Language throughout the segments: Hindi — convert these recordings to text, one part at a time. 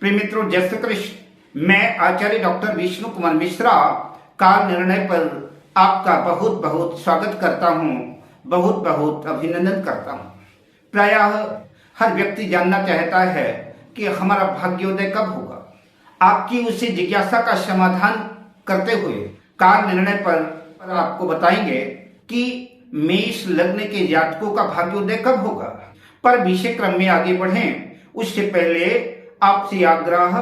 प्रिय मित्रों, जय श्री कृष्ण। मैं आचार्य डॉक्टर विष्णु कुमार मिश्रा काल निर्णय पर आपका बहुत बहुत स्वागत करता हूँ, बहुत बहुत अभिनंदन करता हूँ। प्रायः हर व्यक्ति जानना चाहता है कि हमारा भाग्योदय कब होगा। आपकी उसी जिज्ञासा का समाधान करते हुए काल निर्णय पर आपको बताएंगे कि मेष लग्न के जातकों का भाग्योदय कब होगा। पर विषय क्रम में आगे बढ़ें उससे पहले आपसे आग्रह,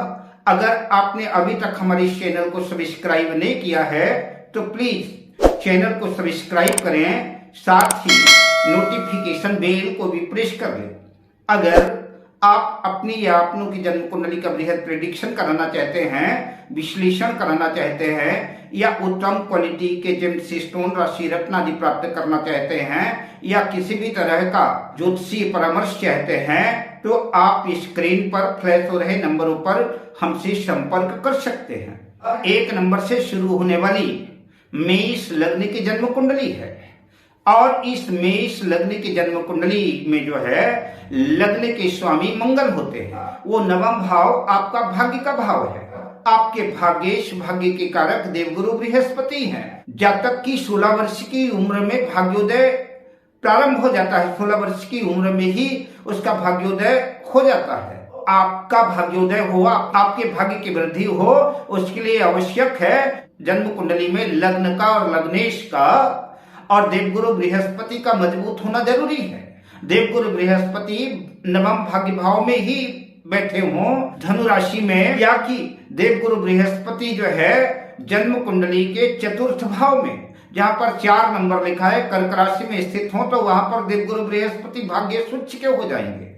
अगर आपने अभी तक हमारे इस चैनल को सब्सक्राइब नहीं किया है तो प्लीज चैनल को सब्सक्राइब करें, साथ ही नोटिफिकेशन बेल को भी प्रेस कर लें। अगर आप अपनी या अपनों की जन्म कुंडली का बृहद प्रेडिक्शन कराना चाहते हैं, विश्लेषण कराना चाहते हैं, या उत्तम क्वालिटी के जेम्स स्टोन राशि रत्न आदि प्राप्त करना चाहते हैं, या किसी भी तरह का ज्योतिषीय परामर्श चाहते हैं, तो आप स्क्रीन पर फ्लैश हो रहे नंबरों पर हमसे संपर्क कर सकते हैं। 1 नंबर से शुरू होने वाली मेष लग्न की जन्म कुंडली है और इस मेष लग्न की जन्म कुंडली में जो है लग्न के स्वामी मंगल होते हैं। वो नवम भाव आपका भाग्य का भाव है। आपके भाग्येश भाग्य के कारक देवगुरु बृहस्पति हैं। जातक की 16 वर्ष की उम्र में भाग्योदय प्रारंभ हो जाता है। 16 वर्ष की उम्र में ही उसका भाग्योदय हो जाता है। आपका भाग्योदय हो, आपके भाग्य की वृद्धि हो, उसके लिए आवश्यक है जन्म कुंडली में लग्न का और लग्नेश का और देवगुरु बृहस्पति का मजबूत होना जरूरी है। देवगुरु बृहस्पति नवम भाग्य भाव में ही बैठे हों धनु राशि में, या कि देवगुरु बृहस्पति जो है जन्म कुंडली के चतुर्थ भाव में, जहां पर 4 नंबर लिखा है, कर्क राशि में स्थित हो, तो वहां पर देवगुरु बृहस्पति भाग्य सूच्य के हो जाएंगे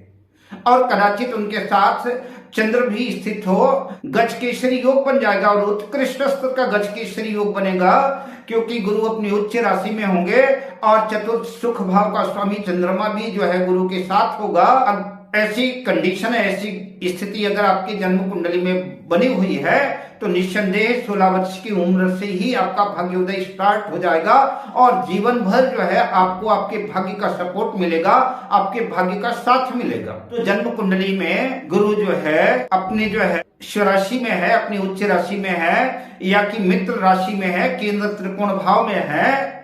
और कदाचित उनके साथ चंद्र भी स्थित हो, गज केसरी योग बन जाएगा और उत्कृष्ट स्तर का गज केसरी योग बनेगा, क्योंकि गुरु अपनी उच्च राशि में होंगे और चतुर्थ सुख भाव का स्वामी चंद्रमा भी जो है गुरु के साथ होगा। अब ऐसी कंडीशन, ऐसी स्थिति अगर आपकी जन्म कुंडली में बनी हुई है तो निस्संदेह 16 वर्ष की उम्र से ही आपका भाग्योदय स्टार्ट हो जाएगा और जीवन भर जो है आपको आपके भाग्य का सपोर्ट मिलेगा, आपके भाग्य का साथ मिलेगा। तो जन्म कुंडली में गुरु जो है अपने जो है स्वराशि में है, अपनी उच्च राशि में है, या कि मित्र राशि में है, केंद्र त्रिकोण भाव में है,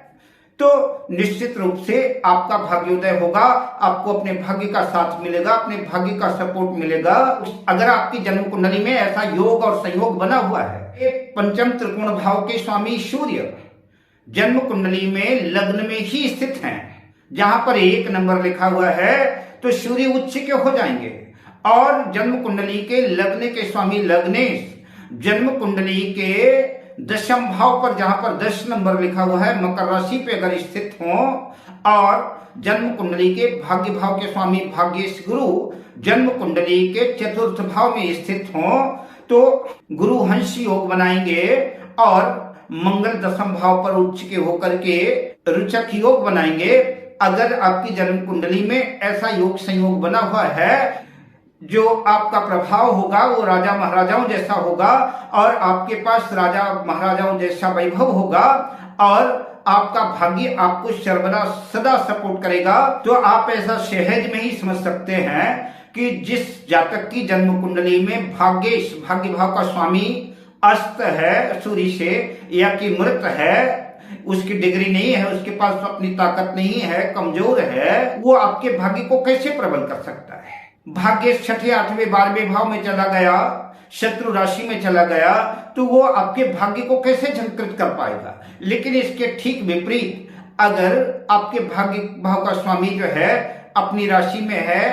तो निश्चित रूप से आपका भाग्योदय होगा। आपको अपने भाग्य का साथ मिलेगा, अपने भाग्य का सपोर्ट मिलेगा। अगर आपकी जन्म कुंडली में ऐसा योग और संयोग बना हुआ है। पंचम त्रिकोण भाव के स्वामी सूर्य जन्म कुंडली में लग्न में ही स्थित हैं, जहां पर 1 नंबर लिखा हुआ है, तो सूर्य उच्च के हो जाएंगे। और जन्म कुंडली के लग्न के स्वामी लग्नेश जन्म कुंडली के 10वें भाव पर, जहां पर 10 नंबर लिखा हुआ है, मकर राशि पे अगर स्थित हो, और जन्म कुंडली के भाग्य भाव के स्वामी भाग्येश गुरु जन्म कुंडली के चतुर्थ भाव में स्थित हो, तो गुरु हंस योग बनाएंगे और मंगल 10वें भाव पर उच्च के होकर के रुचक योग बनाएंगे। अगर आपकी जन्म कुंडली में ऐसा योग संयोग बना हुआ है, जो आपका प्रभाव होगा वो राजा महाराजाओं जैसा होगा और आपके पास राजा महाराजाओं जैसा वैभव होगा और आपका भाग्य आपको सर्वदा सदा सपोर्ट करेगा, तो आप ऐसा सहज में ही समझ सकते हैं कि जिस जातक की जन्म कुंडली में भाग्येश भाग्य भाव का स्वामी अस्त है सूर्य से, या कि मृत है, उसकी डिग्री नहीं है, उसके पास अपनी ताकत नहीं है, कमजोर है, वो आपके भाग्य को कैसे प्रबल कर सकता है। भाग्य 6ठे 8वें 12वें भाव में चला गया, शत्रु राशि में चला गया, तो वो आपके भाग्य को कैसे झंकृत कर पाएगा। लेकिन इसके ठीक विपरीत, अगर आपके भाग्य भाव का स्वामी जो है अपनी राशि में है,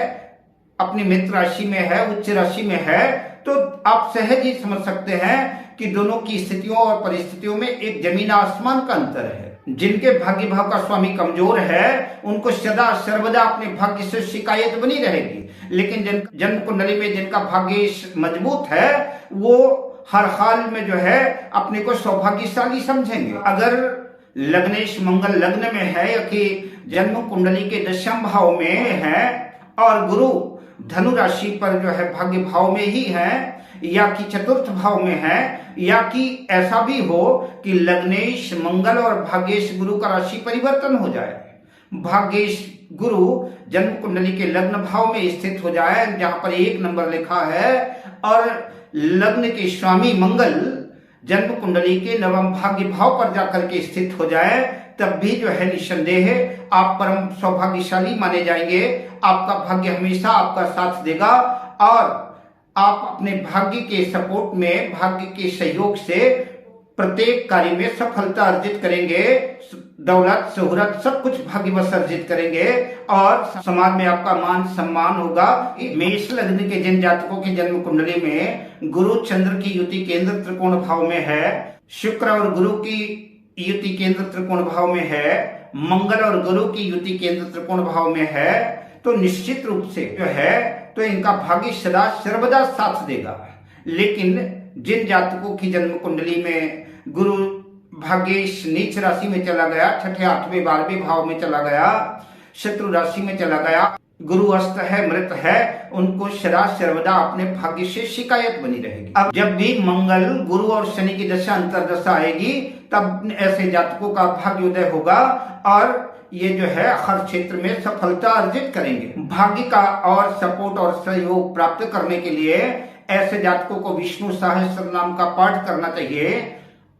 अपनी मित्र राशि में है, उच्च राशि में है, तो आप सहज ही समझ सकते हैं कि दोनों की स्थितियों और परिस्थितियों में एक जमीन आसमान का अंतर है। जिनके भाग्य भाव का स्वामी कमजोर है उनको सदा सर्वदा अपने भाग्य से शिकायत बनी रहेगी, लेकिन जन्म कुंडली में जिनका भाग्य मजबूत है वो हर हाल में जो है अपने को सौभाग्यशाली समझेंगे। अगर लग्नेश मंगल लग्न में है, या कि जन्म कुंडली के 10वें भाव में है और गुरु धनु राशि पर जो है भाग्य भाव में ही है, या कि चतुर्थ भाव में है, या कि ऐसा भी हो कि लग्नेश मंगल और भाग्येश गुरु का राशि परिवर्तन हो जाए, भाग्येश गुरु जन्म कुंडली के लग्न भाव में स्थित हो जाए, जहां पर 1 नंबर लिखा है, और लग्न के स्वामी मंगल जन्म कुंडली के नवम भाग्य भाव पर जाकर के स्थित हो जाए, तब भी जो है निस्संदेह आप परम सौभाग्यशाली माने जाएंगे। आपका भाग्य हमेशा आपका साथ देगा और आप अपने भाग्य के सपोर्ट में, भाग्य के सहयोग से प्रत्येक कार्य में सफलता अर्जित करेंगे। दौलत शोहरत सब कुछ भाग्यवश अर्जित करेंगे और समाज में आपका मान सम्मान होगा। मेष लग्न के जिन जातकों की जन्म कुंडली में गुरु चंद्र की युति केंद्र त्रिकोण भाव में है, शुक्र और गुरु की युति केंद्र त्रिकोण भाव में है, मंगल और गुरु की युति केंद्र त्रिकोण भाव में है, तो निश्चित रूप से जो है तो इनका भाग्य सदा सर्वदा साथ देगा। लेकिन जिन जातकों की जन्म कुंडली में गुरु भाग्येश नीच राशि में चला गया, छठे 8वें 12वें भाव में चला गया, शत्रु राशि में चला गया, गुरु अस्त है, मृत है, उनको सदा सर्वदा अपने भाग्य से शिकायत बनी रहेगी। अब जब भी मंगल गुरु और शनि की दशा अंतर्दशा आएगी, तब ऐसे जातकों का भाग्योदय होगा और ये जो है हर क्षेत्र में सफलता अर्जित करेंगे। भाग्य का और सपोर्ट और सहयोग प्राप्त करने के लिए ऐसे जातकों को विष्णु सहस्त्र नाम का पाठ करना चाहिए।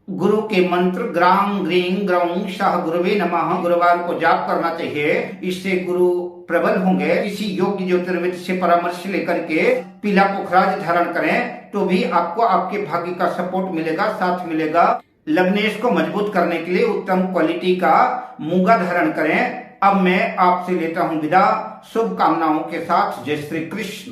गुरु के मंत्र ग्राम ग्रीं ग्रौं शाह गुरुवे नमः गुरुवार को जाप करना चाहिए। इससे गुरु प्रबल होंगे। किसी योग्य ज्योतिर्विद से परामर्श लेकर के पीला पुखराज धारण करें तो भी आपको आपके भाग्य का सपोर्ट मिलेगा, साथ मिलेगा। लग्नेश को मजबूत करने के लिए उत्तम क्वालिटी का मूंगा धारण करें। अब मैं आपसे लेता हूं विदा, शुभकामनाओं के साथ। जय श्री कृष्ण।